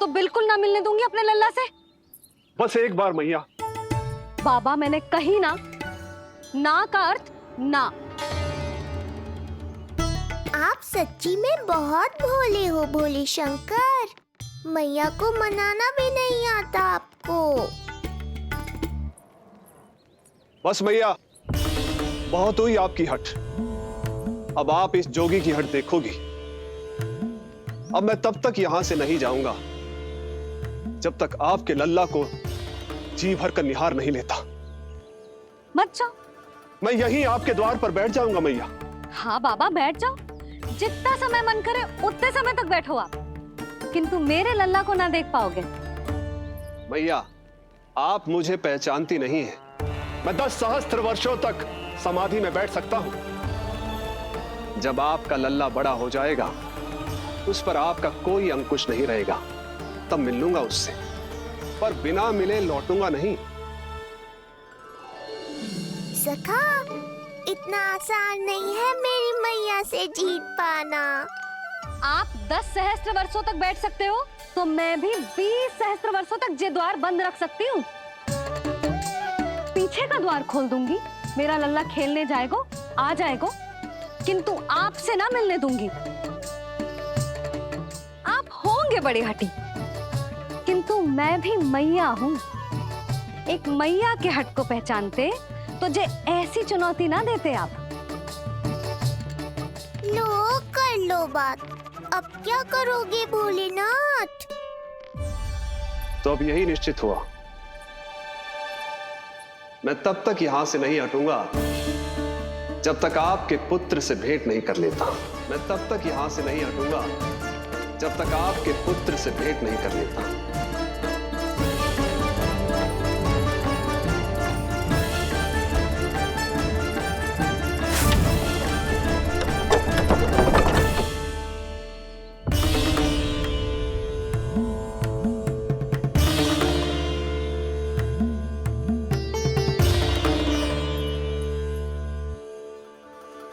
बिल्कुल ना मिलने दूंगी अपने लल्ला से। बस एक बार मैया। बाबा मैंने कही ना, ना का अर्थ ना। आप सच्ची में बहुत भोले हो भोले शंकर। मैया को मनाना भी नहीं आता आपको। बस मैया, बहुत हुई आपकी हट। अब आप इस जोगी की हट देखोगी। अब मैं तब तक यहां से नहीं जाऊंगा जब तक आपके लल्ला को जी भर कर निहार नहीं लेता। मत जाओ। मैं यहीं आपके द्वार पर बैठ जाऊंगा मैया। हाँ बाबा बैठ जाओ, जितना समय मन करे उतने समय तक बैठो आप, किंतु मेरे लल्ला को ना देख पाओगे। मैया, आप मुझे पहचानती नहीं हैं। मैं 10 सहस्त्र वर्षों तक समाधि में बैठ सकता हूं। जब आपका लल्ला बड़ा हो जाएगा, उस पर आपका कोई अंकुश नहीं रहेगा, तब मिल लूंगा उससे, पर बिना मिले लौटूंगा नहीं। सखा, इतना आसान नहीं है मेरी मैया से जीत पाना। आप 10 सहस्त्र वर्षों तक बैठ सकते हो, तो मैं भी 20 सहस्त्र वर्षों तक ये द्वार बंद रख सकती हूँ। पीछे का द्वार खोल दूंगी, मेरा लल्ला खेलने जाएगा, आ जाएगा, किंतु आपसे ना मिलने दूंगी। आप होंगे बड़ी हठी, किंतु मैं भी मैया हूँ। एक मैया के हट को पहचानते तो जे ऐसी चुनौती ना देते आप। लो कर लो बात। अब क्या करोगे भोलेनाथ? तो अब यही निश्चित हुआ, मैं तब तक यहां से नहीं हटूंगा जब तक आपके पुत्र से भेंट नहीं कर लेता। मैं तब तक यहां से नहीं हटूंगा जब तक आपके पुत्र से भेंट नहीं कर लेता।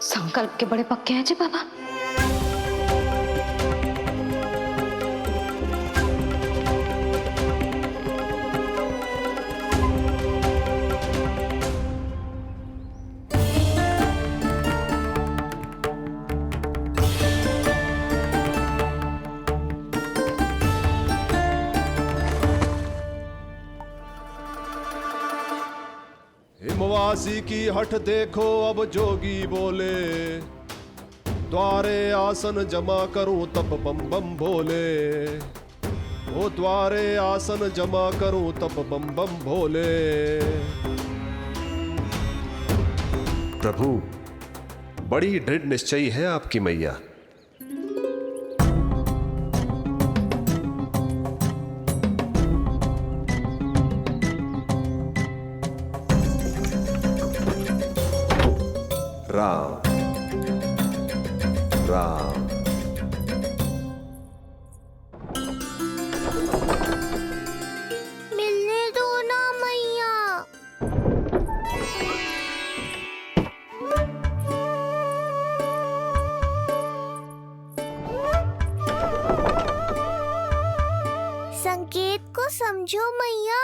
संकल्प के बड़े पक्के हैं जी बाबा। हिमवासी की हठ देखो अब जोगी बोले, द्वारे आसन जमा करूं तब बम बम भोले। ओ द्वारे आसन जमा करूं तब बम बम भोले। प्रभु, बड़ी दृढ़ निश्चयी है आपकी मैया। राम राम। मिलने दो ना मैया। संकेत को समझो मैया,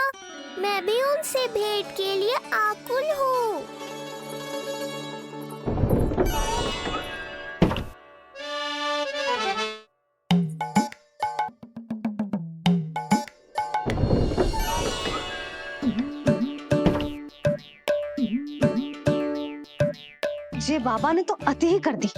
मैं भी उनसे भेंट के लिए आकुल हूँ। जे बाबा ने तो अति ही कर दी।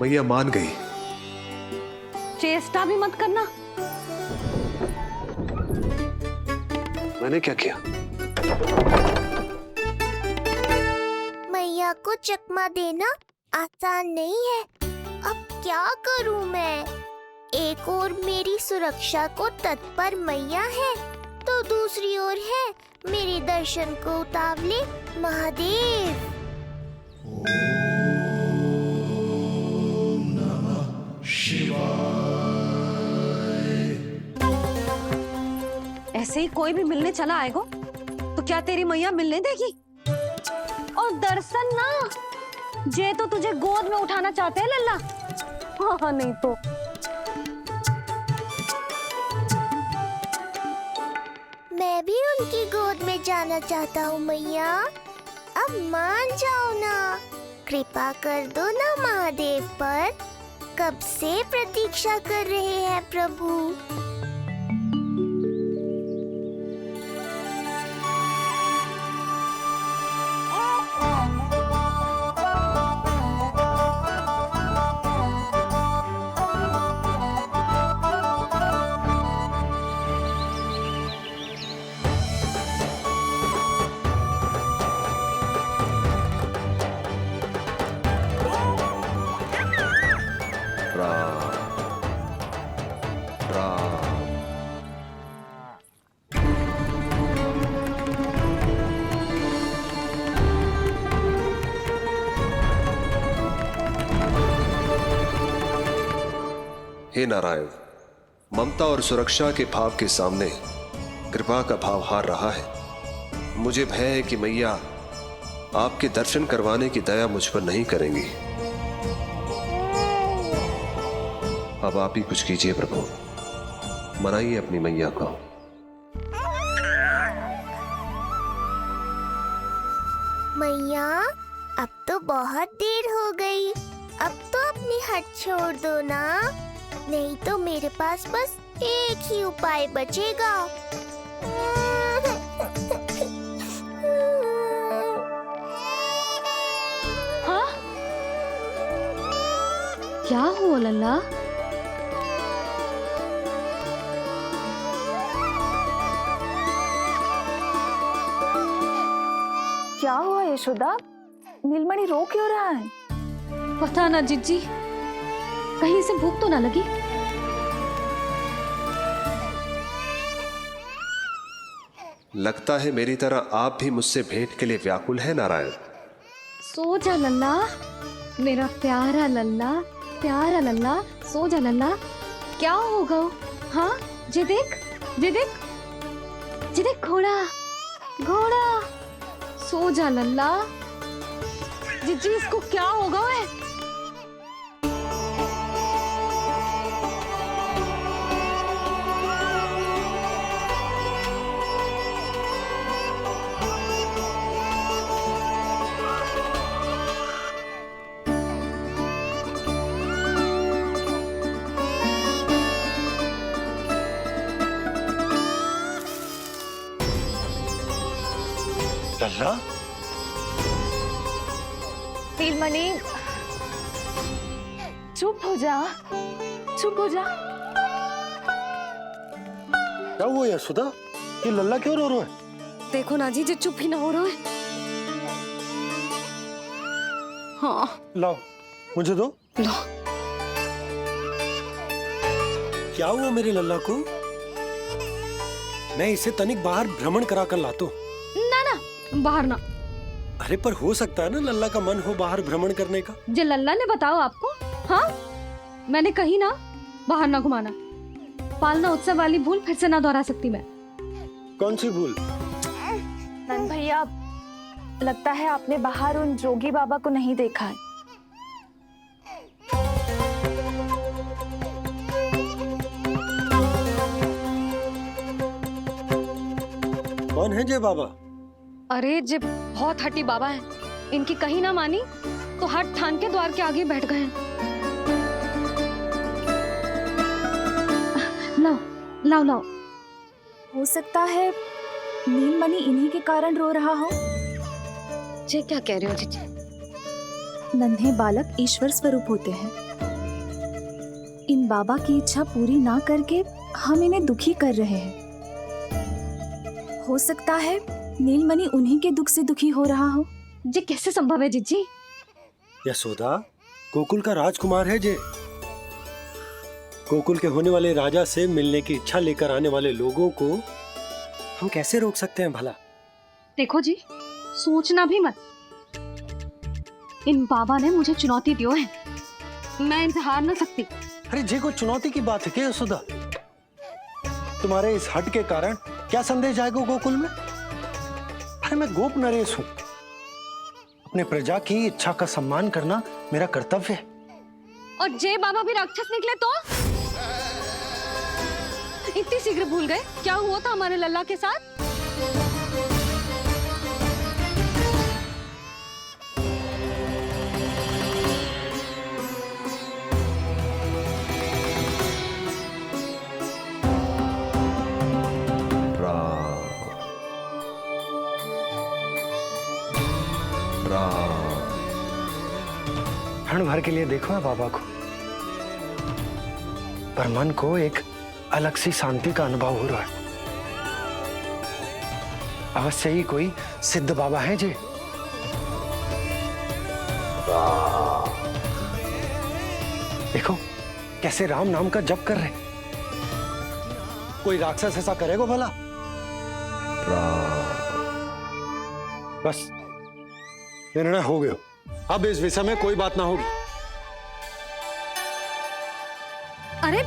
मैया मान गई। चेष्टा भी मत करना। मैंने क्या किया? मैया को चकमा देना आसान नहीं है। अब क्या करूं मैं? एक ओर मेरी सुरक्षा को तत्पर मैया है, तो दूसरी ओर है मेरे दर्शन को उतावले महादेव। ऐसे ही कोई भी मिलने चला आएगा तो क्या तेरी मैया मिलने देगी? और दर्शन ना, जे तो तुझे गोद में उठाना चाहते हैं लल्ला। हाँ नहीं तो मैं भी उनकी गोद में जाना चाहता हूँ मैया। अब मान जाओ ना, कृपा कर दो ना महादेव पर। कब से प्रतीक्षा कर रहे हैं प्रभु। हे नारायण, ममता और सुरक्षा के भाव के सामने कृपा का भाव हार रहा है। मुझे भय है कि मैया आपके दर्शन करवाने की दया मुझ पर नहीं करेंगी। अब आप ही कुछ कीजिए प्रभु, मनाइए अपनी मैया को। मैया अब तो बहुत देर हो गई, अब तो अपनी हट छोड़ दो ना, नहीं तो मेरे पास बस एक ही उपाय बचेगा। हाँ? क्या हुआ लल्ला? क्या हुआ यशोदा? नीलमणि रो क्यों रहा है? पता ना जीजी, कहीं से भूख तो ना लगी। लगता है मेरी तरह आप भी मुझसे भेंट के लिए व्याकुल है नारायण। सो जा लल्ला, मेरा प्यारा लल्ला, प्यारा लल्ला, सो जा लल्ला। क्या होगा? हाँ जे देख, जे देख, जे देख, घोड़ा, घोड़ा। सो जा लल्ला। जीजी इसको क्या होगा? है लल्ला, नीलमणि चुप हो जा, चुप हो जा। क्या हुआ यशोदा? ये लल्ला क्यों रो रहा है? देखो ना जी, जे चुप ही ना हो रहा है। हाँ लाओ, मुझे दो। लो। क्या हुआ मेरे लल्ला को? मैं इसे तनिक बाहर भ्रमण करा कर लाता हूँ। ना ना, बाहर ना। अरे पर हो सकता है ना लल्ला का मन हो बाहर भ्रमण करने का। जे लल्ला ने बताओ आपको? हाँ, मैंने कही ना बाहर ना घुमाना। पालना उत्सव वाली भूल फिर से ना दोहरा सकती मैं। कौन सी भूल? नंद भैया, लगता है आपने बाहर उन जोगी बाबा को नहीं देखा है। कौन है जय बाबा? अरे जे बहुत हट्टी बाबा है, इनकी कहीं ना मानी तो हट ठान के द्वार के आगे बैठ गए। लाओ लाओ लाओ। हो सकता है नीलमणि इन्हीं के कारण रो रहा हो। जे क्या कह रहे हो जीजी? नन्हे बालक ईश्वर स्वरूप होते हैं। इन बाबा की इच्छा पूरी ना करके हम इन्हें दुखी कर रहे हैं। हो सकता है नीलमणि उन्हीं के दुख से दुखी हो रहा हो। जे कैसे संभव है जीजी? यशोदा, गोकुल का राजकुमार है जे। गोकुल के होने वाले राजा से मिलने की इच्छा लेकर आने वाले लोगों को हम कैसे रोक सकते हैं भला? देखो जी, सोचना भी मत। इन बाबा ने मुझे चुनौती दियो है, मैं इनसे हार ना सकती। अरे जे कोई चुनौती की बात है क्या यशोदा? तुम्हारे इस हट के कारण क्या संदेश जाएगा गोकुल में? अरे मैं गोप नरेश हूं, अपने प्रजा की इच्छा का सम्मान करना मेरा कर्तव्य है। और जय बाबा भी राक्षस निकले तो? इतनी शीघ्र भूल गए क्या हुआ था हमारे लल्ला के साथ? क्षण भर के लिए देखो ना बाबा को, पर मन को एक अलग सी शांति का अनुभव हो रहा है। अवश्य ही कोई सिद्ध बाबा है जी। देखो कैसे राम नाम का जप कर रहे। कोई राक्षस ऐसा करेगा भला? बस निर्णय हो गया, अब इस विषय में कोई बात ना होगी। अरे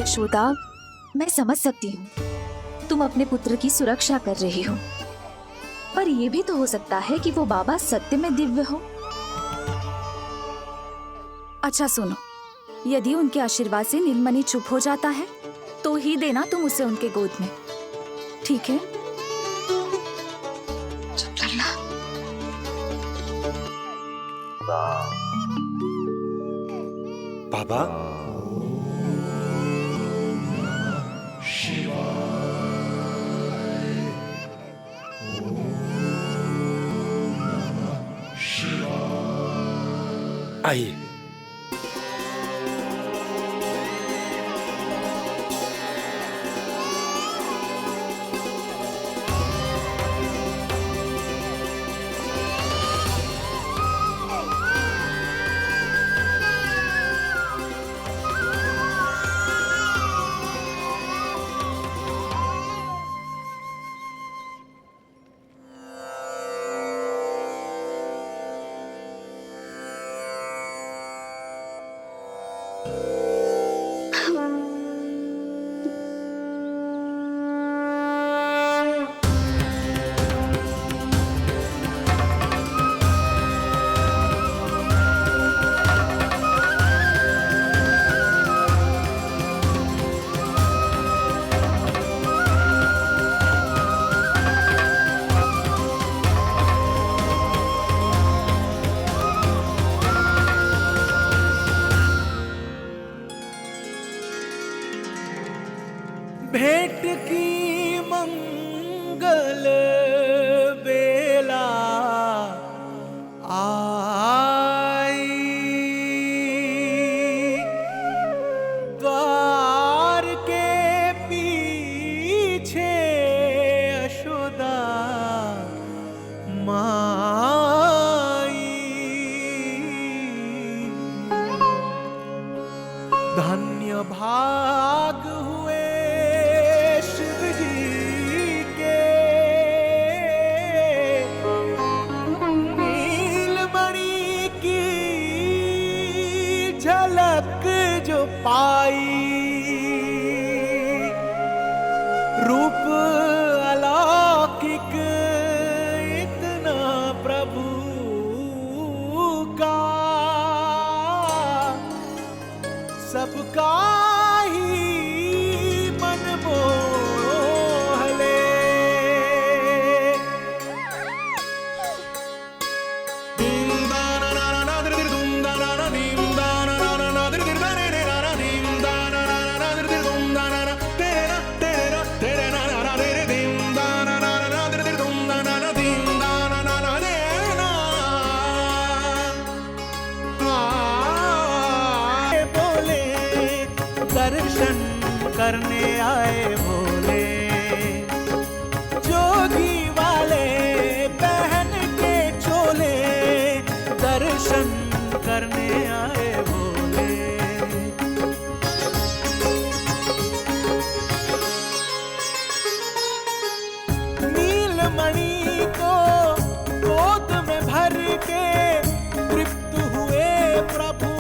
यशोदा, मैं समझ सकती हूँ तुम अपने पुत्र की सुरक्षा कर रही हो, पर यह भी तो हो सकता है कि वो बाबा सत्य में दिव्य हो। अच्छा सुनो, यदि उनके आशीर्वाद से नीलमणि चुप हो जाता है तो ही देना तुम उसे उनके गोद में, ठीक है? चुप करना। बाबा आइए। भेंट की मंगल बेला आई, द्वार के पीछे यशोदा माई। धन्य भाग हुए शिव जी के, नीलमणि की झलक जो पाई। रूप अलौकिक इतना प्रभु का, सबका ही मन मोह ले। दर्शन करने आए भोले, जोगी वाले पहन के चोले, दर्शन करने आए भोले। नीलमणि को गोद में भर के तृप्त हुए प्रभु,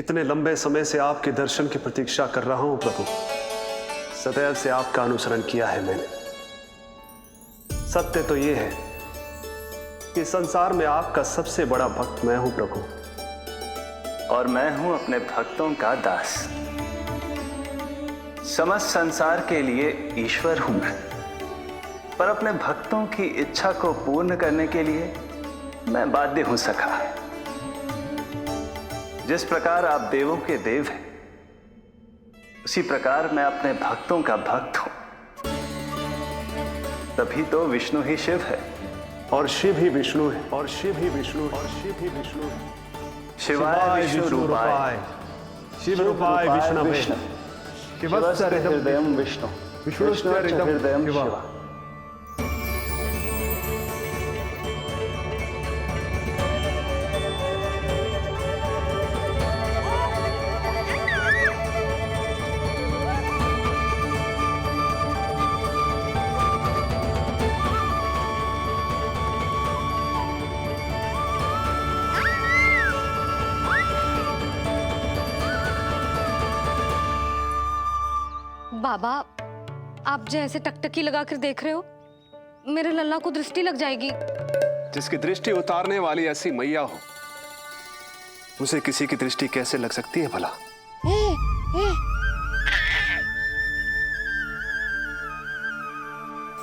इतने लंबे समय से आपके दर्शन की प्रतीक्षा कर रहा हूं प्रभु। सदैव से आपका अनुसरण किया है मैंने। सत्य तो यह है कि संसार में आपका सबसे बड़ा भक्त मैं हूं प्रभु, और मैं हूं अपने भक्तों का दास। समस्त संसार के लिए ईश्वर हूं मैं, पर अपने भक्तों की इच्छा को पूर्ण करने के लिए मैं बाध्य हूं सखा। जिस प्रकार आप देवों के देव हैं, उसी प्रकार मैं अपने भक्तों का भक्त हूं। तभी तो विष्णु ही शिव है, और शिव ही विष्णु है, और शिव ही विष्णु है, और शिव ही विष्णु है। शिवाय विष्णु रूपाय, शिव रूपाय विष्णवे, शिवस्य हृदयं विष्णु, विष्णु हृदयं शिवा। बाबा, आप जो ऐसे टकटकी लगा कर देख रहे हो, मेरे लल्ला को दृष्टि लग जाएगी। जिसकी दृष्टि उतारने वाली ऐसी मैया हो, उसे किसी की दृष्टि कैसे लग सकती है भला?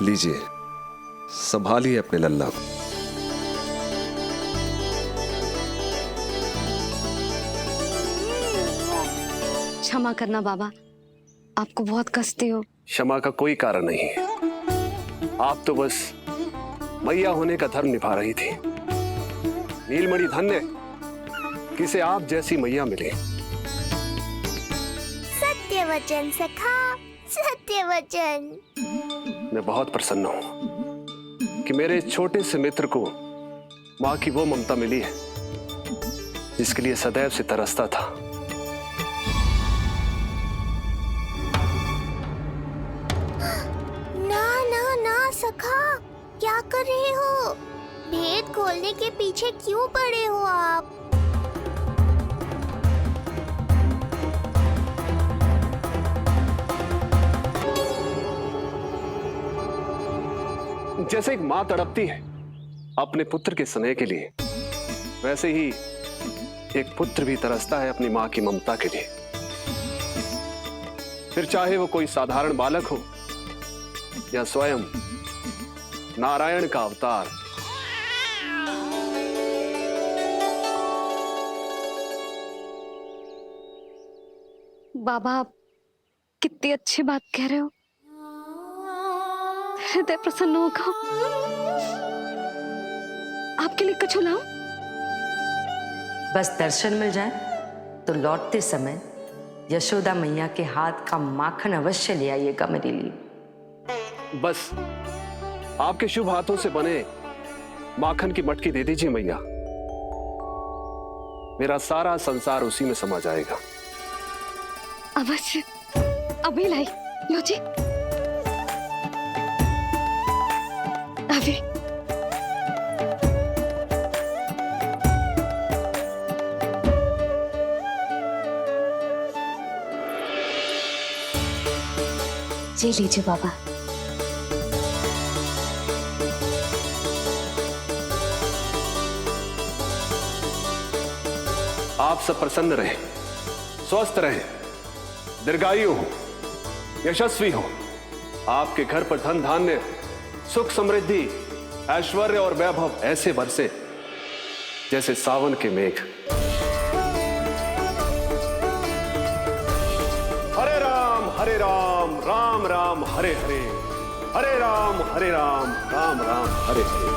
लीजिए, संभालिए अपने लल्ला को। क्षमा करना बाबा, आपको बहुत कष्ट हो। क्षमा का कोई कारण नहीं है। आप तो बस मैया होने का धर्म निभा रही थी। नीलमणि धन्य किसे आप जैसी मैया मिले। सत्य वचन सखा, सत्य वचन। मैं बहुत प्रसन्न हूं कि मेरे इस छोटे से मित्र को मां की वो ममता मिली है जिसके लिए सदैव से तरसता था। सखा, क्या कर रहे हो? भेद खोलने के पीछे क्यों पड़े हो आप? जैसे एक मां तड़पती है अपने पुत्र के स्नेह के लिए, वैसे ही एक पुत्र भी तरसता है अपनी मां की ममता के लिए। फिर चाहे वो कोई साधारण बालक हो या स्वयं नारायण का अवतार। बाबा, आप कितनी अच्छी बात कह रहे हो। हृदय प्रसन्न होगा। आपके लिए कछु लाऊं? बस दर्शन मिल जाए तो लौटते समय यशोदा मैया के हाथ का माखन अवश्य ले आइएगा मेरे लिए। बस आपके शुभ हाथों से बने माखन की मटकी दे दीजिए मैया। मेरा सारा संसार उसी में समा जाएगा। अवश्य, अभी लाई। लो जी, अभी। जी लीजिए बाबा। आप सब प्रसन्न रहें, स्वस्थ रहें, दीर्घायु हो, यशस्वी हो। आपके घर पर धन धान्य, सुख समृद्धि, ऐश्वर्य और वैभव ऐसे बरसे जैसे सावन के मेघ। हरे राम, राम राम हरे हरे, हरे राम राम राम हरे हरे।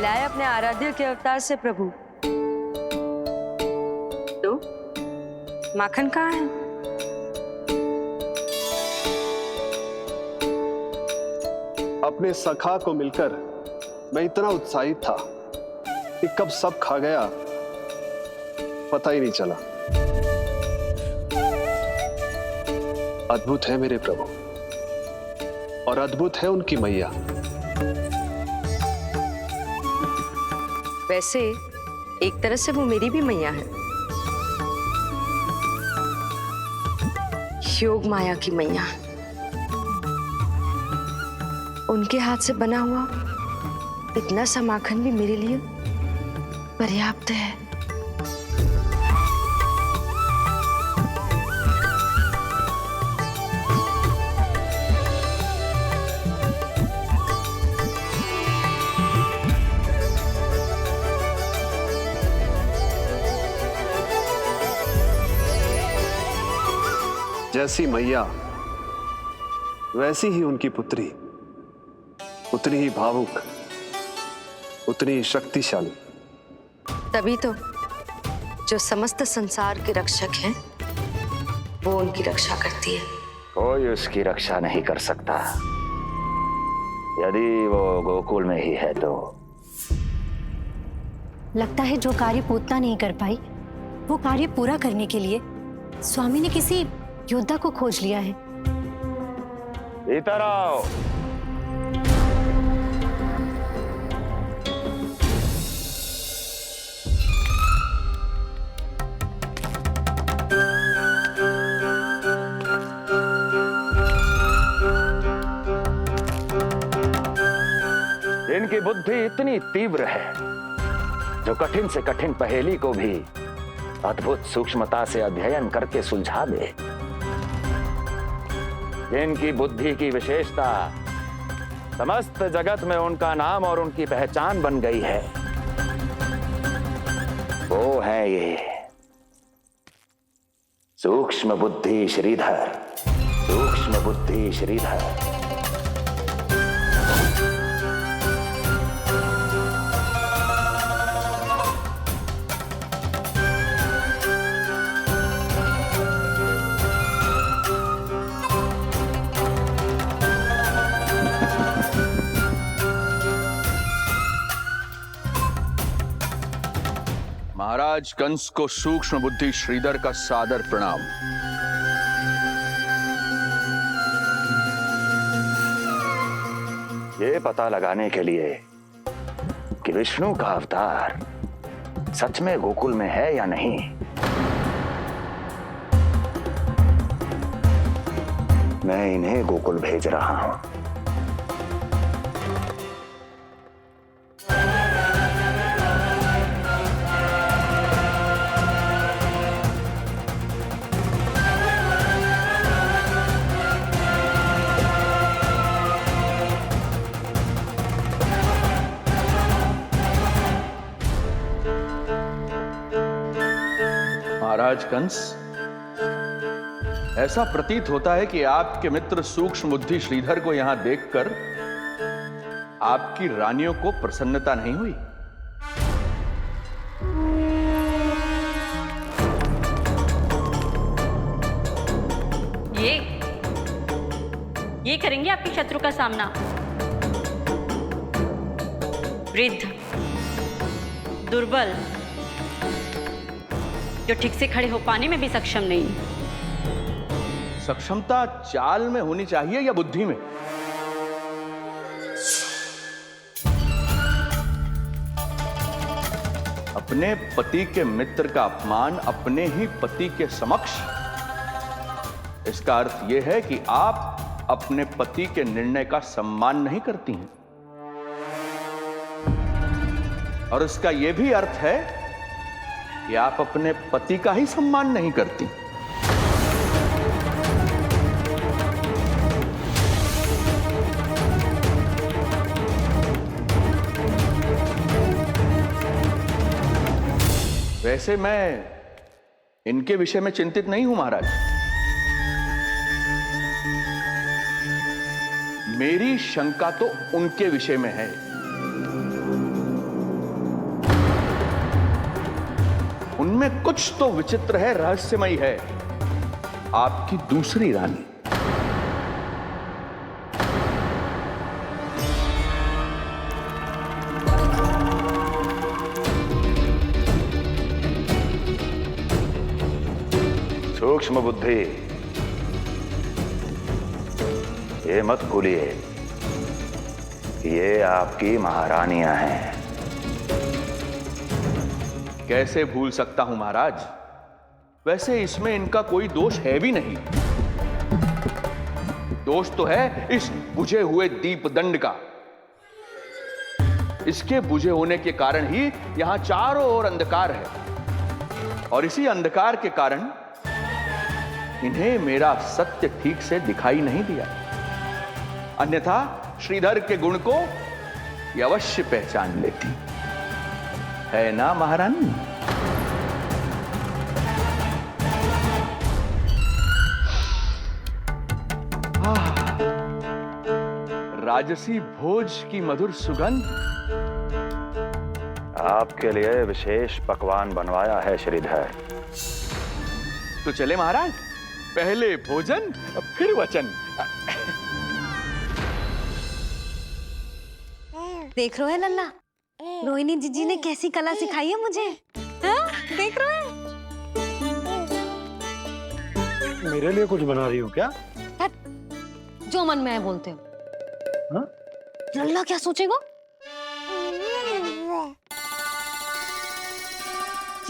मिलाए अपने आराध्य के अवतार से प्रभु। तो माखन कहाँ है? अपने सखा को मिलकर मैं इतना उत्साहित था कि कब सब खा गया पता ही नहीं चला। अद्भुत है मेरे प्रभु, और अद्भुत है उनकी मैया। वैसे एक तरह से वो मेरी भी मैया है, योग माया की मैया। उनके हाथ से बना हुआ इतना सा माखन भी मेरे लिए पर्याप्त है। जैसी मैया वैसी ही उनकी पुत्री, उतनी ही भावुक, उतनी ही शक्तिशाली। तभी तो जो समस्त संसार के रक्षक हैं, वो उनकी रक्षा करती है। कोई उसकी रक्षा नहीं कर सकता। यदि वो गोकुल में ही है तो। लगता है जो कार्य पूतना नहीं कर पाई, वो कार्य पूरा करने के लिए स्वामी ने किसी योद्धा को खोज लिया है। इधर आओ। इनकी बुद्धि इतनी तीव्र है जो कठिन से कठिन पहेली को भी अद्भुत सूक्ष्मता से अध्ययन करके सुलझा दे। इनकी बुद्धि की विशेषता समस्त जगत में उनका नाम और उनकी पहचान बन गई है। वो है ये सूक्ष्म बुद्धि श्रीधर, सूक्ष्म बुद्धि श्रीधर। महाराज कंस को सूक्ष्म बुद्धि श्रीधर का सादर प्रणाम। ये पता लगाने के लिए कि विष्णु का अवतार सच में गोकुल में है या नहीं, मैं इन्हें गोकुल भेज रहा हूं। महाराज कंस, ऐसा प्रतीत होता है कि आपके मित्र सूक्ष्म बुद्धि श्रीधर को यहां देखकर आपकी रानियों को प्रसन्नता नहीं हुई। ये करेंगे आपके शत्रु का सामना। वृद्ध, दुर्बल, जो ठीक से खड़े हो पाने में भी सक्षम नहीं। सक्षमता चाल में होनी चाहिए या बुद्धि में? अपने पति के मित्र का अपमान अपने ही पति के समक्ष, इसका अर्थ यह है कि आप अपने पति के निर्णय का सम्मान नहीं करती हैं, और इसका यह भी अर्थ है कि आप अपने पति का ही सम्मान नहीं करती। वैसे मैं इनके विषय में चिंतित नहीं हूं महाराज। मेरी शंका तो उनके विषय में है। कुछ तो विचित्र है, रहस्यमयी है आपकी दूसरी रानी। सूक्ष्म बुद्धि, ये मत भूलिए ये आपकी महारानियां हैं। कैसे भूल सकता हूं महाराज? वैसे इसमें इनका कोई दोष है भी नहीं। दोष तो है इस बुझे हुए दीपदंड का। इसके बुझे होने के कारण ही यहां चारों ओर अंधकार है, और इसी अंधकार के कारण इन्हें मेरा सत्य ठीक से दिखाई नहीं दिया। अन्यथा श्रीधर के गुण को ये अवश्य पहचान लेती, है ना महारानी? राजसी भोज की मधुर सुगंध। आपके लिए विशेष पकवान बनवाया है श्रीधर। तो चले महाराज, पहले भोजन फिर वचन। देख रहे हो लल्ला, रोहिणी जीजी ने कैसी कला सिखाई है मुझे। हाँ? देख रहे हो? मेरे लिए कुछ बना रही हो क्या? जो मन में है बोलते हो। हाँ? लल्ला क्या सोचेगा?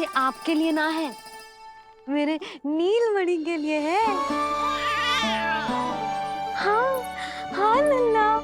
ये आपके लिए ना है, मेरे नीलमणि के लिए है। हाँ हाँ लल्ला,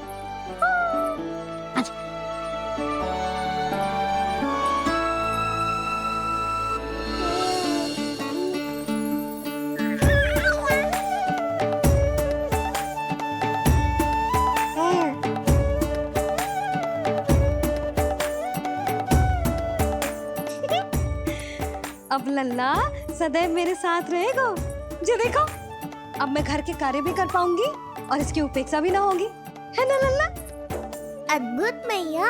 अब लल्ला सदैव मेरे साथ रहेगा। जो देखो, अब मैं घर के कार्य भी कर पाऊंगी और इसकी उपेक्षा भी ना होगी, है ना लल्ला? अद्भुत मैया,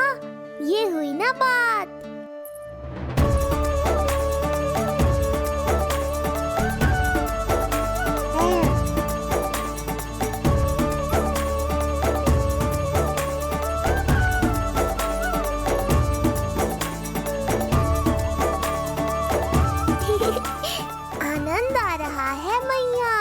ये हुई ना बात। आनंद आ रहा है मैया।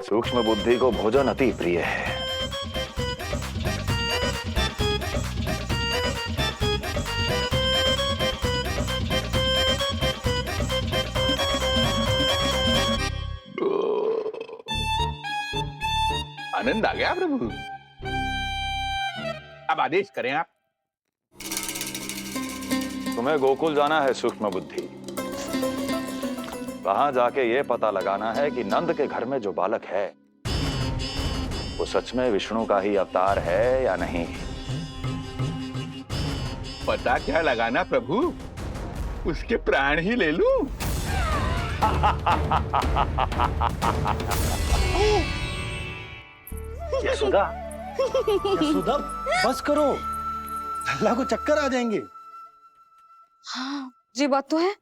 सूक्ष्म बुद्धि को भोजन अति प्रिय है। आनंद आ गया प्रभु। अब आदेश करें आप। तुम्हें गोकुल जाना है सूक्ष्म बुद्धि। वहां जाके ये पता लगाना है कि नंद के घर में जो बालक है वो सच में विष्णु का ही अवतार है या नहीं। पता क्या लगाना प्रभु? उसके प्राण ही ले लूं। यशोदा, यशोदा, बस करो, लल्ला को चक्कर आ जाएंगे। हाँ, ये बात तो है।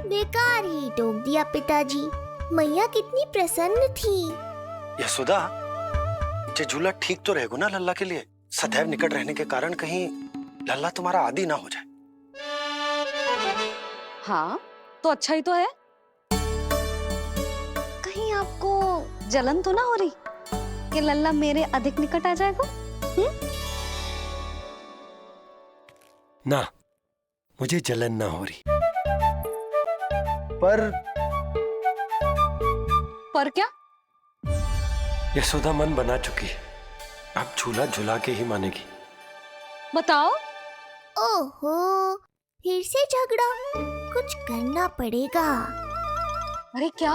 बेकार ही टोक दिया पिताजी। मैया कितनी प्रसन्न थी। यशोदा, ये झूला ठीक तो रहेगा ना लल्ला के लिए? सदैव निकट रहने के कारण कहीं लल्ला तुम्हारा आदी ना हो जाए। हाँ, तो अच्छा ही तो है। कहीं आपको जलन तो ना हो रही कि लल्ला मेरे अधिक निकट आ जाएगा? ना, मुझे जलन ना हो रही। पर क्या? यशोदा मन बना चुकी है, अब झूला झूला के ही मानेगी। बताओ। ओहो, फिर से झगड़ा। कुछ करना पड़ेगा। अरे क्या?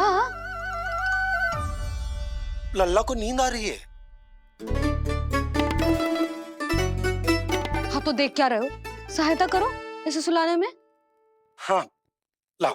लल्ला को नींद आ रही है। हाँ तो देख क्या रहे हो? सहायता करो इसे सुलाने में। हाँ, लाओ।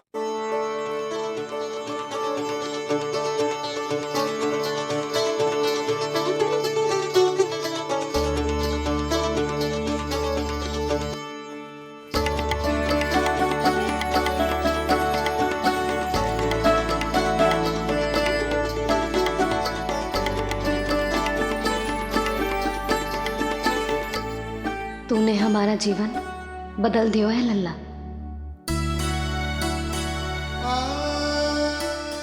तूने हमारा जीवन बदल दियो है लल्ला।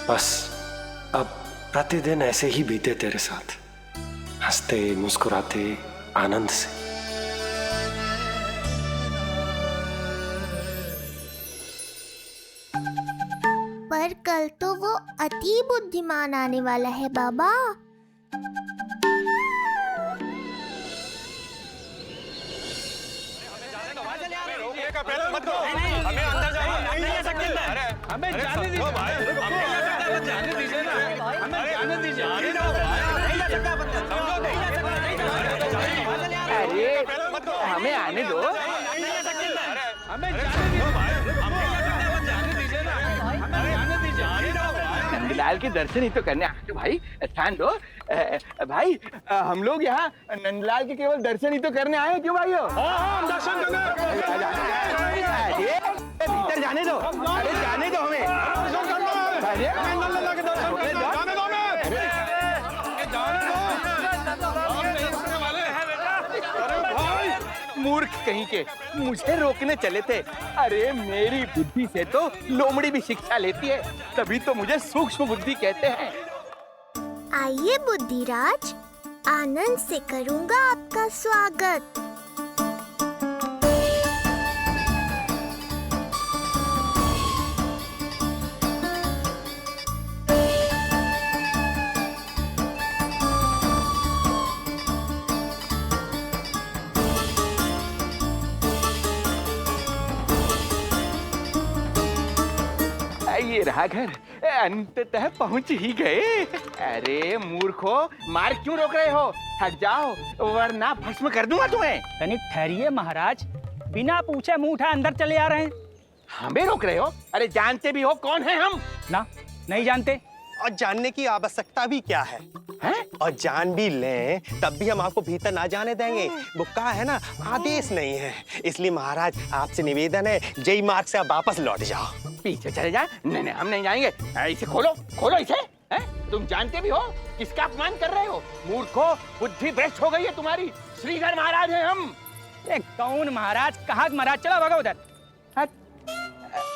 बस अब प्रतिदिन ऐसे ही बीते तेरे साथ, हंसते मुस्कुराते आनंद से। पर कल तो वो अति बुद्धिमान आने वाला है बाबा। हमें जाने दीजिए भाई, जाने दीजिए ना, हमें जाने दीजिए। अरे हमें आने दो, हमें जाने दीजिए ना, हमें जाने दीजिए। नंदलाल के दर्शन ही तो करने आए थे भाई, स्थान दो। भाई हम लोग यहाँ नंदलाल के केवल दर्शन ही तो करने आए, क्यों भाई हो? हम दर्शन भीतर जाने दो, अरे जाने दो हमें। मूर्ख कहीं के, मुझे रोकने चले थे। अरे मेरी बुद्धि से तो लोमड़ी भी शिक्षा लेती है, तभी तो मुझे सूक्ष्म बुद्धि कहते हैं। आइए बुद्धिराज, आनंद से करूंगा आपका स्वागत। ये रहा घर, अंततः पहुंच ही गए। अरे मूर्खो, मार क्यों रोक रहे हो? हट जाओ वरना भस्म कर दूंगा तुम्हें। तनिक ठहरिए महाराज, बिना पूछे मुंह उठा अंदर चले आ रहे हैं। हमें रोक रहे हो? अरे जानते भी हो कौन है हम? ना, नहीं जानते। और जानने की आवश्यकता भी क्या है? और जान भी लें तब भी हम आपको भीतर ना जाने देंगे। वो कहा है ना, आदेश नहीं है। इसलिए महाराज आपसे निवेदन है, जय मार्ग से आप वापस लौट जाओ। पीछे चले जा। नहीं हम नहीं जाएंगे। इसे खोलो, खोलो इसे। तुम जानते भी हो किसका अपमान कर रहे हो? मूर्खो, बुद्धि भ्रष्ट हो गई है तुम्हारी। श्रीधर महाराज हैं हम। कौन महाराज? कहाँ महाराज? चलो भगा उधर।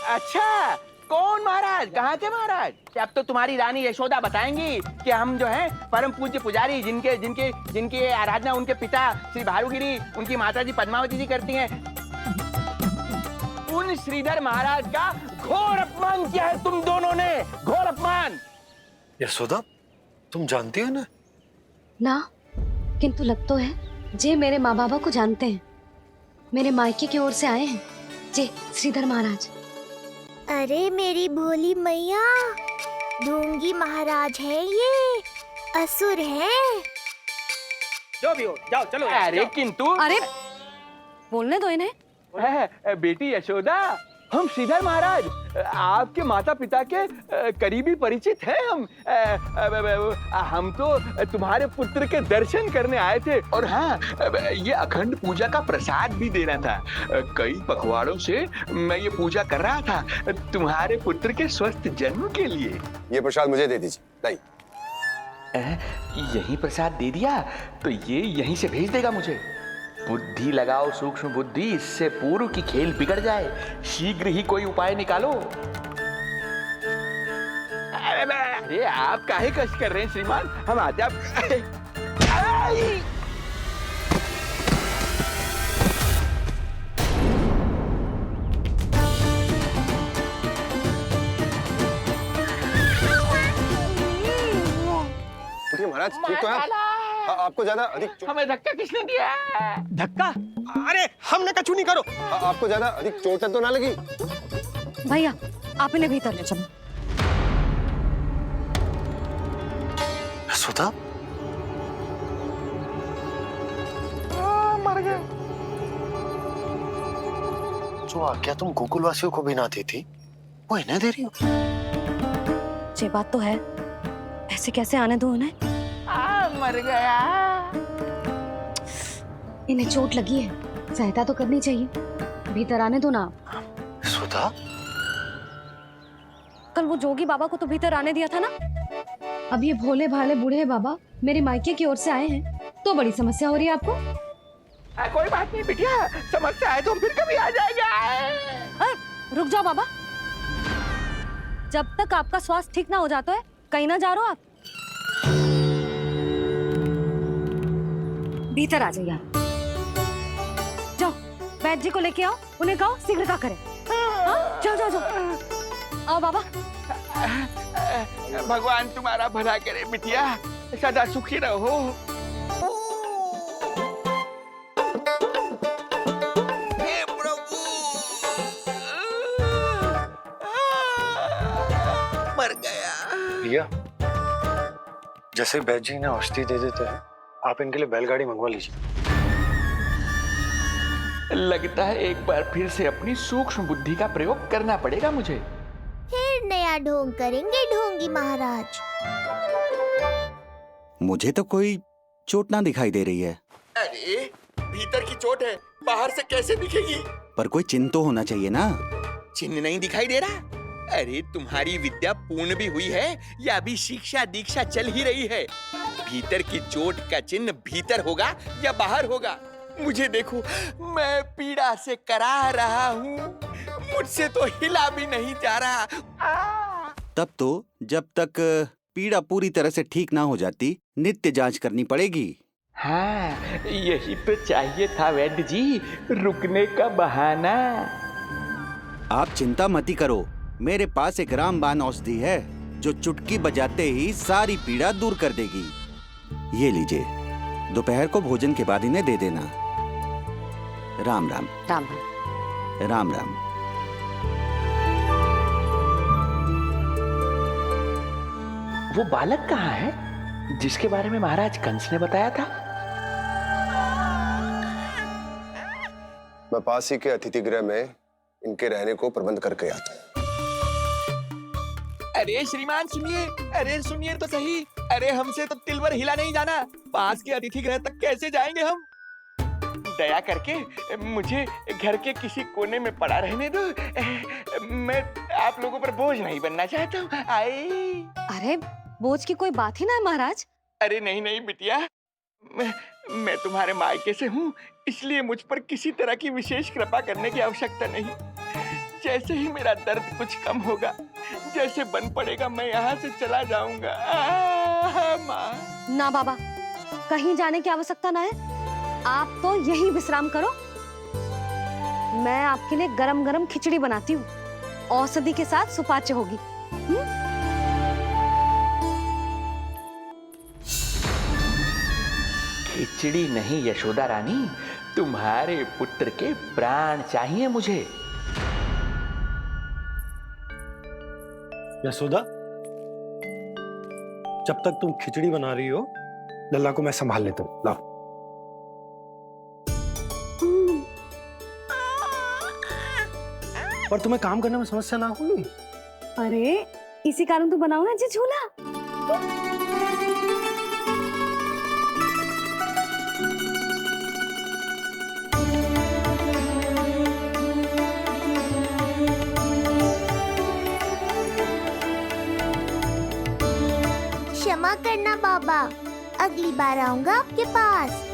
अच्छा, कौन महाराज? कहाँ के महाराज? अब तो तुम्हारी रानी यशोदा बताएंगी कि हम जो हैं परम पूज्य पुजारी, जिनकी आराधना उनके पिता श्री भारुगिरी, उनकी माताजी पद्मावती जी करती हैं, उन श्रीधर महाराज का घोर अपमान किया है तुम दोनों ने। घोर अपमान। यशोदा, तुम जानती हो ना? ना, किंतु लग तो है जे मेरे माँ बाबा को जानते हैं। मेरे मायके की ओर से आए हैं जे श्रीधर महाराज। अरे मेरी भोली मैया, ढोंगी महाराज है ये, असुर है। जो भी हो, जाओ चलो। अरे किंतु, अरे बोलने दो इन्हें। बेटी यशोदा, हम श्रीधर महाराज आपके माता पिता के करीबी परिचित हैं। हम तो तुम्हारे पुत्र के दर्शन करने आए थे। और हाँ, ये अखंड पूजा का प्रसाद भी देना था। कई पखवाड़ों से मैं ये पूजा कर रहा था तुम्हारे पुत्र के स्वस्थ जन्म के लिए। ये प्रसाद मुझे दे दीजिए। यही प्रसाद दे दिया तो ये यहीं से भेज देगा मुझे। बुद्धि लगाओ, सूक्ष्म बुद्धि, इससे पूर्व की खेल बिगड़ जाए। शीघ्र ही कोई उपाय निकालो। अरे आप काहे कष्ट कर रहे हैं श्रीमान? हम आते आप। महाराज ठीक तो है? आपको ज्यादा अधिक हमें धक्का किसने दिया? धक्का? अरे हमने कछु नहीं करो। आपको ज्यादा अधिक चोट तो ना लगी? भैया, आप इन्हें भीतर ले चलो। यशोदा, मर गए। जो आज्ञा तुम गोकुलवासियों को भी ना दी थी वो इन्हें दे रही हो? ये बात तो है, ऐसे कैसे आने दो उन्हें? मर गया। इन्हें चोट लगी है, सहायता तो करनी चाहिए, भीतर आने दो ना। सुधा, कल वो जोगी बाबा को तो भीतर आने दिया था ना। अब ये भोले भाले बूढ़े बाबा मेरे मायके की ओर से आए हैं, तो बड़ी समस्या हो रही है आपको। कोई बात नहीं बिटिया, समस्या है तो हम फिर कभी आ जाएगा। रुक जाओ बाबा, जब तक आपका स्वास्थ्य ठीक ना हो जाता है कहीं ना जा रहे हो आप। भीतर आ जाइए आप। जाओ वैद्य जी को लेके आओ, उन्हें कहो शीघ्रता करें। हाँ? जाओ जाओ जाओ, आओ बाबा। भगवान तुम्हारा भला करे बिटिया, सदा सुखी रहो। हे प्रभु, मर गया। भैया, जैसे वैद्य जी ने औषधि दे देते हैं, आप इनके लिए बैलगाड़ी मंगवा लीजिए। लगता है एक बार फिर से अपनी सूक्ष्म बुद्धि का प्रयोग करना पड़ेगा मुझे। फिर नया ढोंग करेंगे ढोंगी महाराज। मुझे तो कोई चोट ना दिखाई दे रही है। अरे भीतर की चोट है, बाहर से कैसे दिखेगी? पर कोई चिन्ह तो होना चाहिए ना। चिन्ह नहीं दिखाई दे रहा? अरे तुम्हारी विद्या पूर्ण भी हुई है या अभी शिक्षा दीक्षा चल ही रही है? भीतर की चोट का चिन्ह भीतर होगा या बाहर होगा? मुझे देखो, मैं पीड़ा से करा रहा हूँ, मुझसे तो हिला भी नहीं जा रहा। तब तो जब तक पीड़ा पूरी तरह से ठीक ना हो जाती नित्य जांच करनी पड़ेगी। हाँ, यही तो चाहिए था वैद्य जी, रुकने का बहाना। आप चिंता मत करो, मेरे पास एक रामबाण औषधि है जो चुटकी बजाते ही सारी पीड़ा दूर कर देगी। ये लीजिए, दोपहर को भोजन के बाद इन्हें दे देना। राम राम। राम राम राम। वो बालक कहाँ है जिसके बारे में महाराज कंस ने बताया था? मैं पास ही के अतिथि गृह में इनके रहने को प्रबंध करके आता हूँ। अरे श्रीमान सुनिए, अरे सुनिए तो सही। अरे हमसे तो तिलवर हिला नहीं जाना, पास के अतिथि गृह तक कैसे जाएंगे हम? दया करके मुझे घर के किसी कोने में पड़ा रहने दो, मैं आप लोगों पर बोझ नहीं बनना चाहता हूँ। आई। अरे बोझ की कोई बात ही ना है महाराज। अरे नहीं नहीं बिटिया, मैं तुम्हारे मायके से हूँ, इसलिए मुझ पर किसी तरह की विशेष कृपा करने की आवश्यकता नहीं। जैसे ही मेरा दर्द कुछ कम होगा, जैसे बन पड़ेगा, मैं यहाँ से चला जाऊंगा। माँ। ना बाबा, कहीं जाने की आवश्यकता ना है, आप तो यही विश्राम करो। मैं आपके लिए गरम गरम खिचड़ी बनाती हूँ, औषधि के साथ सुपाच्य होगी। खिचड़ी नहीं यशोदा रानी, तुम्हारे पुत्र के प्राण चाहिए मुझे। यशोदा, जब तक तुम खिचड़ी बना रही हो, लल्ला को मैं संभाल लेता हूँ। लाओ। पर तुम्हें काम करने में समस्या ना होगी? अरे इसी कारण तो बनाओ ना जी झूला। क्षमा करना बाबा, अगली बार आऊंगा आपके पास।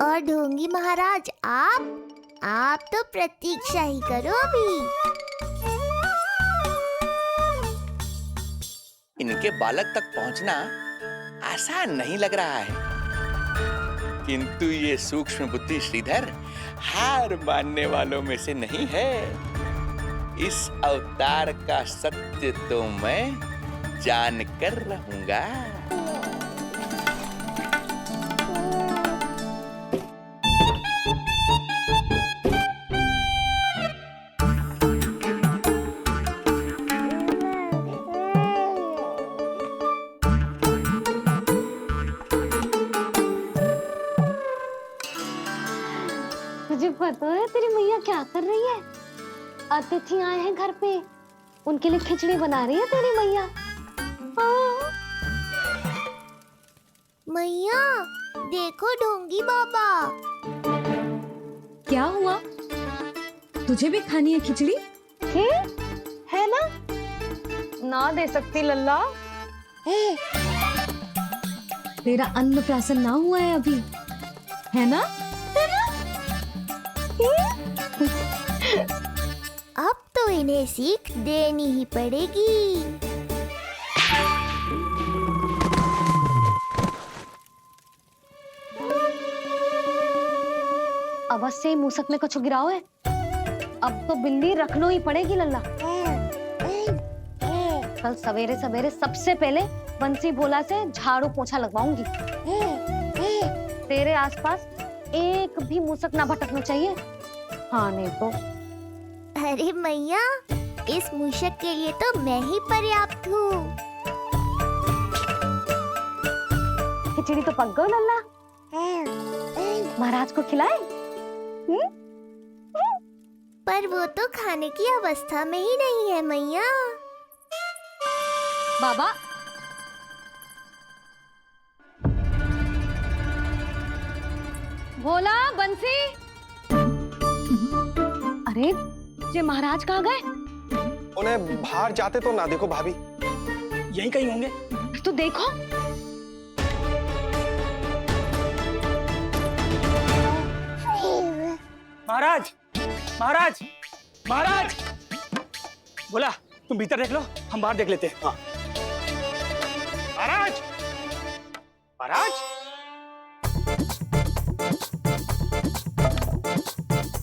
और ढोंगी महाराज, आप तो प्रतीक्षा ही करो अभी। इनके बालक तक पहुंचना आसान नहीं लग रहा है, किंतु ये सूक्ष्म बुद्धि श्रीधर हार मानने वालों में से नहीं है। इस अवतार का सत्य तो मैं जान कर रहूंगा। पता है तेरी मैया क्या कर रही है? अतिथि आए हैं घर पे, उनके लिए खिचड़ी बना रही है तेरी मैया। मैया देखो ढोंगी बाबा। क्या हुआ? तुझे भी खानी है खिचड़ी? है ना? ना दे सकती लल्ला। तेरा अन्नप्राशन ना हुआ है अभी, है ना? अब तो इन्हें सीख देनी ही पड़ेगी। अवश्य ही मूसक में कुछ गिराओ है। अब तो बिल्ली रखनो ही पड़ेगी लल्ला। कल सवेरे सवेरे सबसे पहले बंसी भोला से झाड़ू पोछा लगवाऊंगी। तेरे आसपास एक भी मूसक ना भटकना चाहिए। हाँ नहीं तो। अरे मैया, इस मूषक के लिए तो मैं ही पर्याप्त हूँ। खिचड़ी तो पक गई लल्ला। महाराज को खिलाए? पर वो तो खाने की अवस्था में ही नहीं है मैया। बाबा, भोला, बंसी। अरे ये महाराज कहाँ गए? उन्हें बाहर जाते तो ना देखो भाभी। यहीं कहीं होंगे। तो देखो। महाराज, महाराज, महाराज। बोला तुम भीतर देख लो, हम बाहर देख लेते हैं। हाँ। महाराज, महाराज,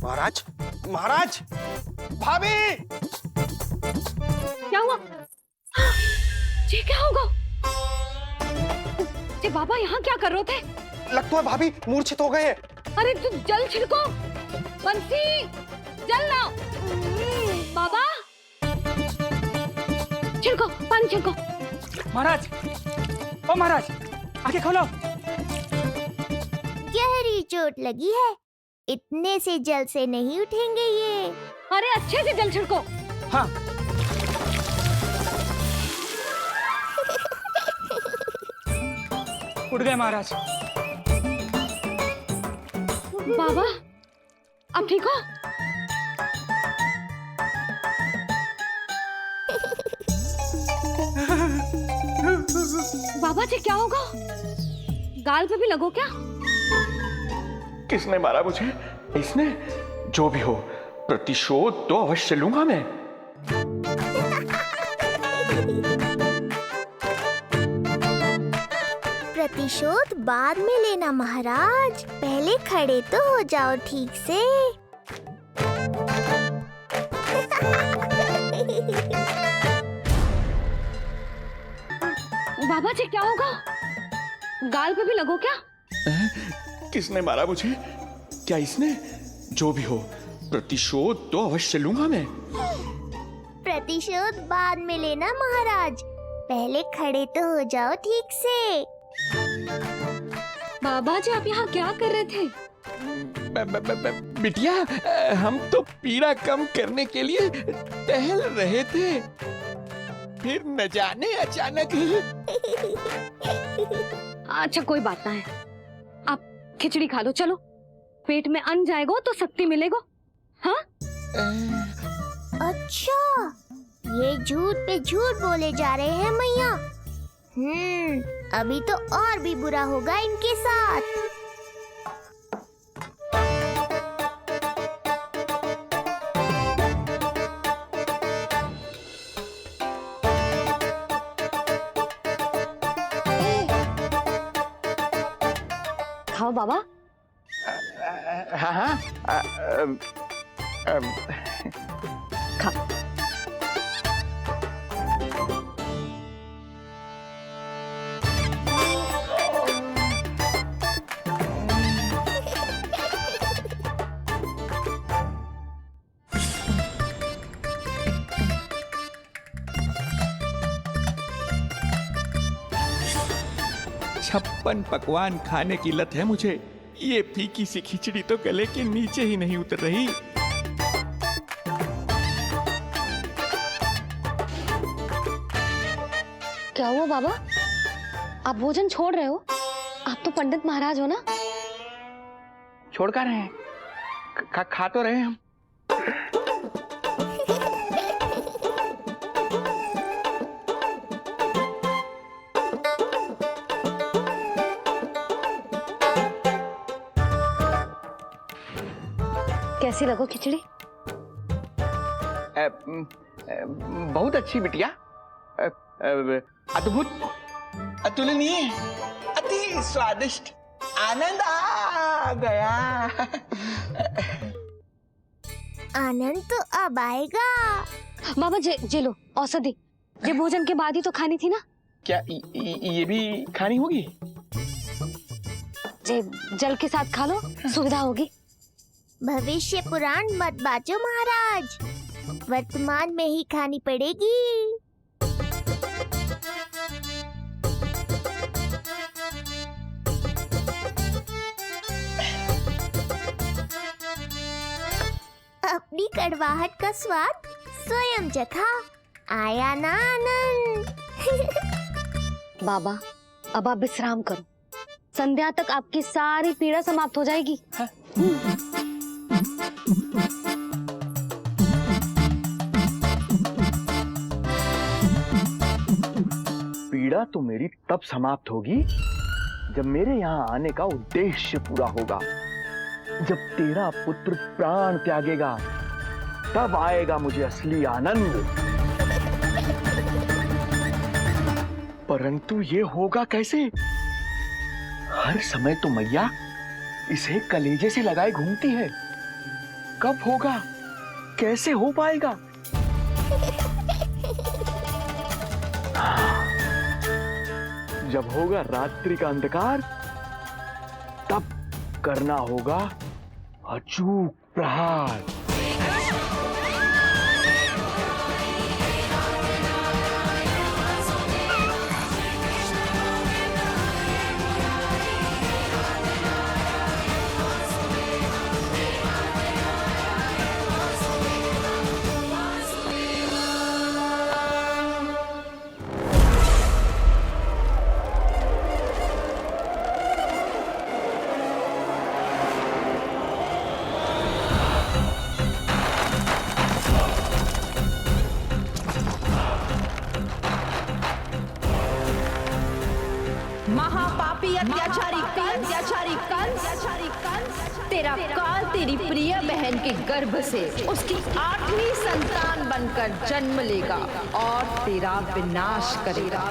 महाराज, महाराज, भाभी। क्या हुआ? ये क्या होगा? ये बाबा यहाँ क्या कर रहे थे? लगता है भाभी मूर्छित हो गए हैं। अरे तू जल छिड़को, बंसी, जल लाओ। बाबा, छिड़को, पानी छिड़को। महाराज, ओ महाराज, आंखें खोलो। गहरी चोट लगी है, इतने से जल से नहीं उठेंगे ये। अरे अच्छे से जल छिड़को। हाँ। उठ गए महाराज। बाबा, अब ठीक हो? बाबा जी क्या होगा? गाल पे भी लगो क्या? किसने मारा मुझे? इसने? जो भी हो, प्रतिशोध तो अवश्य लूंगा मैं। प्रतिशोध बाद में लेना महाराज, पहले खड़े तो हो जाओ ठीक से। बाबा जी क्या होगा? गाल पे भी लगो क्या? किसने मारा मुझे? क्या इसने? जो भी हो, प्रतिशोध तो अवश्य लूंगा मैं। प्रतिशोध बाद में लेना महाराज, पहले खड़े तो हो जाओ ठीक से। बाबा जी आप यहाँ क्या कर रहे थे? बिटिया, हम तो पीड़ा कम करने के लिए टहल रहे थे, फिर न जाने अचानक। अच्छा कोई बात ना है, आप खिचड़ी खा लो। चलो, पेट में अन्न जाएगा तो शक्ति मिलेगा। हाँ? अच्छा, ये झूठ पे झूठ बोले जा रहे हैं मैया। अभी तो और भी बुरा होगा इनके साथ। खाओ बाबा। हाँ हाँ। खा। छप्पन पकवान खाने की लत है मुझे, ये फीकी सी खिचड़ी तो गले के नीचे ही नहीं उतर रही। क्या हुआ बाबा, आप भोजन छोड़ रहे हो? आप तो पंडित महाराज हो ना। छोड़ कर रहे हैं, खा तो रहे हैं हम। कैसी लगो खिचड़ी? बहुत अच्छी बिटिया, अद्भुत, अतुलनीय, अति स्वादिष्ट, आनंद आ गया। आनंद तो अब आएगा। बाबा जे लो औषधि, ये भोजन के बाद ही तो खानी थी ना। क्या ये भी खानी होगी? जे जल के साथ खा लो, सुविधा होगी। भविष्य पुराण मत बाजो महाराज, वर्तमान में ही खानी पड़ेगी। अपनी कड़वाहट का स्वाद स्वयं चखा, आया ना आनंद। बाबा अब आप विश्राम करो, संध्या तक आपकी सारी पीड़ा समाप्त हो जाएगी। पीड़ा तो मेरी तब समाप्त होगी जब मेरे यहाँ आने का उद्देश्य पूरा होगा। जब तेरा पुत्र प्राण त्यागेगा तब आएगा मुझे असली आनंद। परंतु ये होगा कैसे? हर समय तो मैया इसे कलेजे से लगाए घूमती है। कब होगा, कैसे हो पाएगा? जब होगा रात्रि का अंधकार तब करना होगा अचूक प्रहार। महापापी अत्याचारी कंस, तेरा काल तेरी प्रिय बहन के गर्भ से उसकी 8वीं संतान बनकर जन्म लेगा और तेरा विनाश करेगा।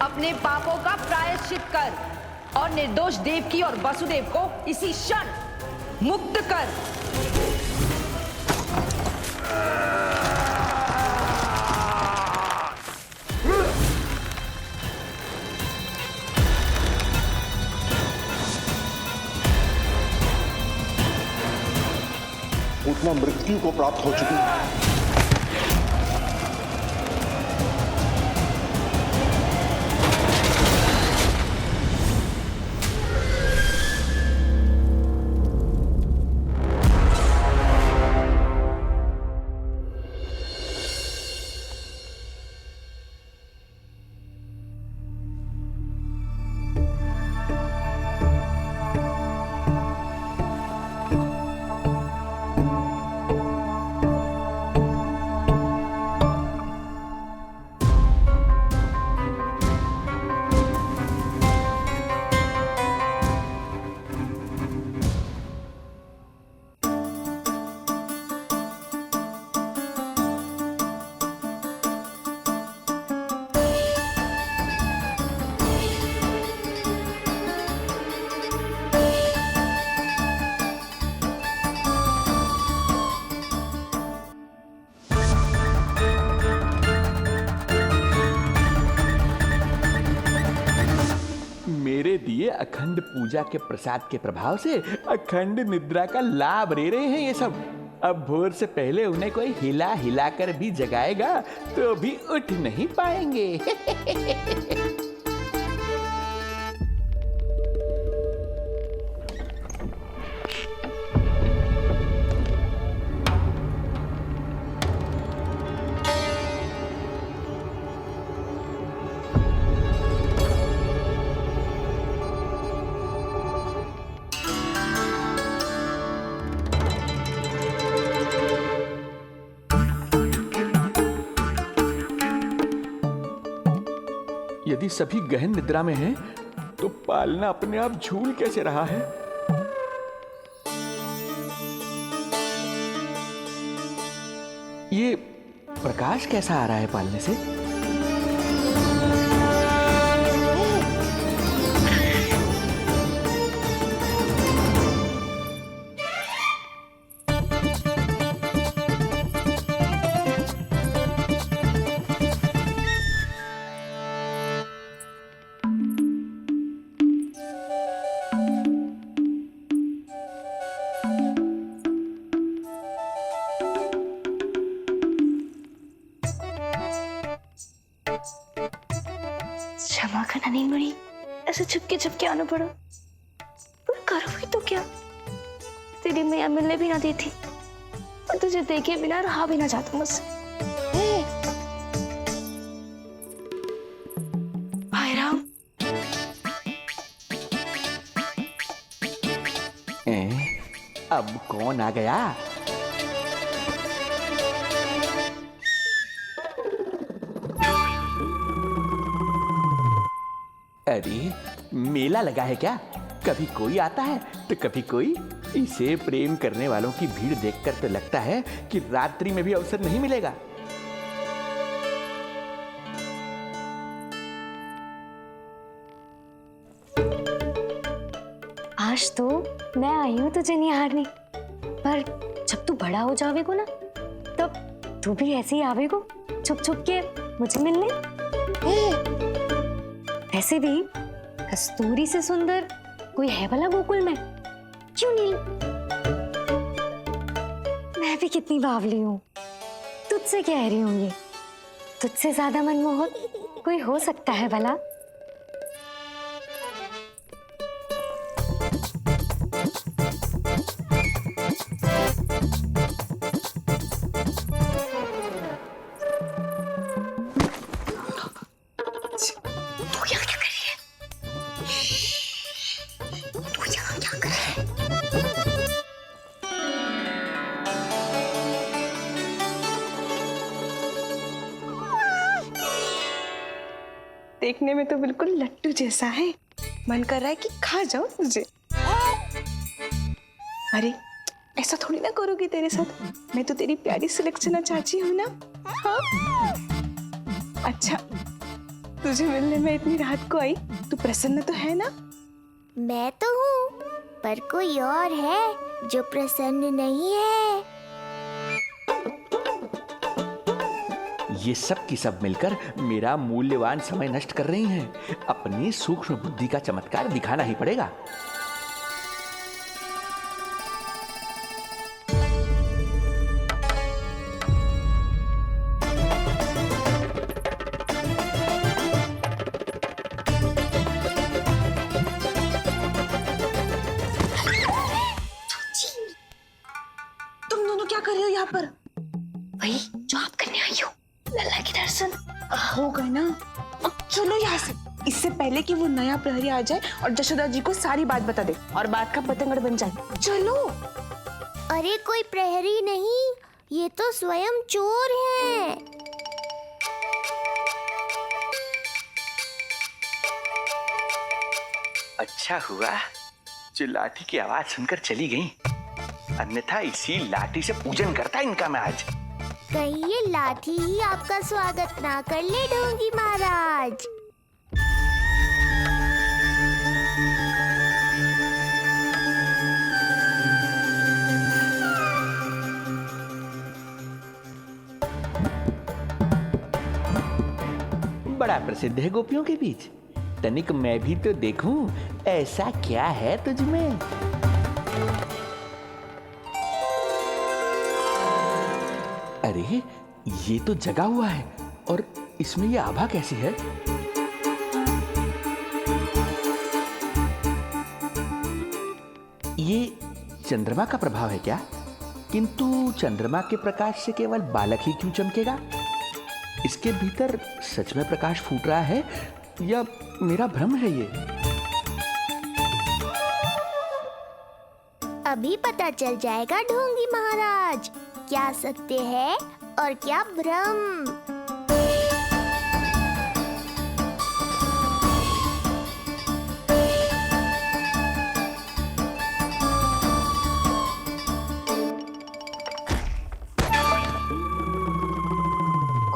अपने पापों का प्रायश्चित कर और निर्दोष देवकी और वसुदेव को इसी क्षण मुक्त कर। पूतना मृत्यु को प्राप्त हो चुकी है। मेरे दिए अखंड पूजा के प्रसाद के प्रभाव से अखंड निद्रा का लाभ ले रहे हैं ये सब। अब भोर से पहले उन्हें कोई हिला हिलाकर भी जगाएगा तो भी उठ नहीं पाएंगे। यदि सभी गहन निद्रा में हैं, तो पालना अपने आप झूल कैसे रहा है? ये प्रकाश कैसा आ रहा है पालने से? क्षमा करना नहीं मरी, ऐसे छुपके छुपके आना पड़ा। पर करो भी तो क्या, तेरी मैया मिलने भी ना देती और तुझे देखे बिना रहा भी ना जाता मुझसे। भाई राम, अब कौन आ गया? अरे मेला लगा है क्या? कभी कोई आता है तो कभी कोई। इसे प्रेम करने वालों की भीड़ देखकर तो लगता है कि रात्रि में भी अवसर नहीं मिलेगा। आज तो मैं आई हूँ तुझे निहारने, पर जब तू बड़ा हो जावेगो ना, तब तू भी ऐसे ही आवेगो छुप छुप के मुझे मिलने। ऐसे भी कस्तूरी से सुंदर कोई है भला गोकुल में? क्यों नहीं? मैं भी कितनी बावली हूँ, तुझसे कह रही हूँ ये। तुझसे ज्यादा मनमोहक कोई हो सकता है भला? देखने में तो बिल्कुल लट्टू जैसा है, मन कर रहा है कि खा जाओ तुझे। अरे ऐसा थोड़ी ना करोगी तेरे साथ, मैं तो तेरी प्यारी सुलक्षणा चाची हूँ ना। हाँ? अच्छा, तुझे मिलने में इतनी रात को आई, तू प्रसन्न तो है ना? मैं तो हूँ, पर कोई और है जो प्रसन्न नहीं है। ये सब की सब मिलकर मेरा मूल्यवान समय नष्ट कर रही हैं। अपनी सूक्ष्म बुद्धि का चमत्कार दिखाना ही पड़ेगा। तुम दोनों क्या कर रहे हो यहाँ पर? वही जो आप करने आई हो, लल्ला के दर्शन हो गए ना। अब चलो यहाँ से, इससे पहले कि वो नया प्रहरी आ जाए और जशोदा जी को सारी बात बता दे और बात का पतंगड़ बन जाए। चलो। अरे कोई प्रहरी नहीं, ये तो स्वयं चोर है। अच्छा हुआ जो लाठी की आवाज सुनकर चली गई, अन्यथा इसी लाठी से पूजन करता इनका मैं आज। कहीं ये लाठी ही आपका स्वागत ना कर ले ढोंगी महाराज। बड़ा प्रसिद्ध है गोपियों के बीच। तनिक मैं भी तो देखूं ऐसा क्या है तुझ में। अरे ये तो जगा हुआ है, और इसमें ये आभा कैसी है? ये चंद्रमा का प्रभाव है क्या? किंतु चंद्रमा के प्रकाश से केवल बालक ही क्यों चमकेगा? इसके भीतर सच में प्रकाश फूट रहा है या मेरा भ्रम है ये? अभी पता चल जाएगा ढोंगी महाराज, क्या सत्य है और क्या भ्रम।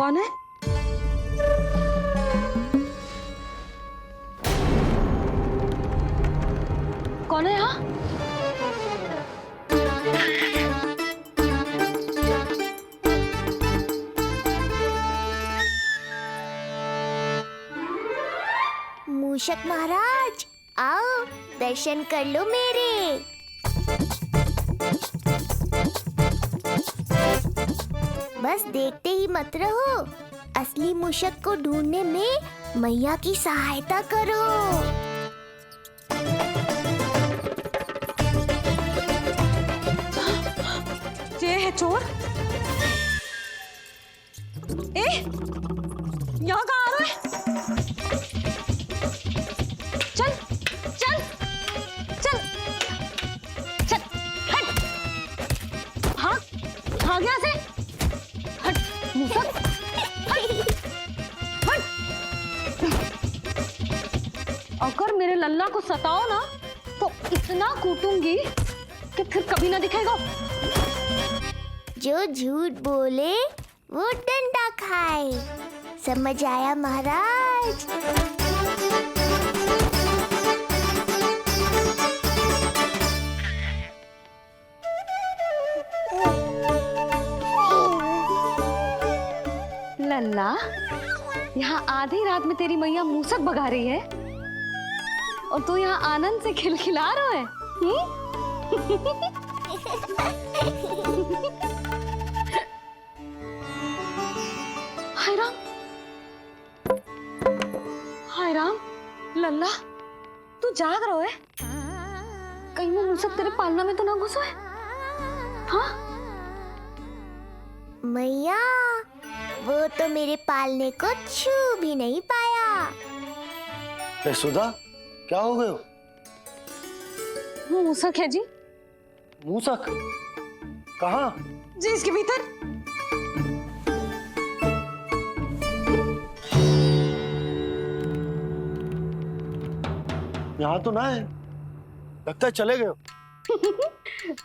कौन है? कौन है यहाँ? मूषक महाराज, आओ दर्शन कर लो मेरे। बस देखते ही मत रहो, असली मूषक को ढूंढने में मैया की सहायता करो। ये है चोर। यहाँ कहाँ आ रहा है? चल चल चल चल, हट। हाँ भाग यहाँ से, हट मूसक, हट हट। अगर मेरे लल्ला को सताओ ना तो इतना कूटूंगी कि फिर कभी ना दिखेगा। जो झूठ बोले वो डंडा खाए, समझ आया महाराज? लल्ला, यहाँ आधी रात में तेरी मैया मूसक भगा रही है और तू यहाँ आनंद से खिलखिला रहा है। हाय राम, हाय राम। लल्ला, तू जाग रहा है? कहीं वो मूसक तेरे पालना में तो ना घुसा है? हाँ मैया, वो तो मेरे पालने को छू भी नहीं पाया। यशोदा, क्या हो गए? वो मूसक है जी। मूसक? कहाँ? जी इसके भीतर। यहाँ तो ना है, लगता है चले गए।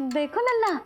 देखो लल्ला,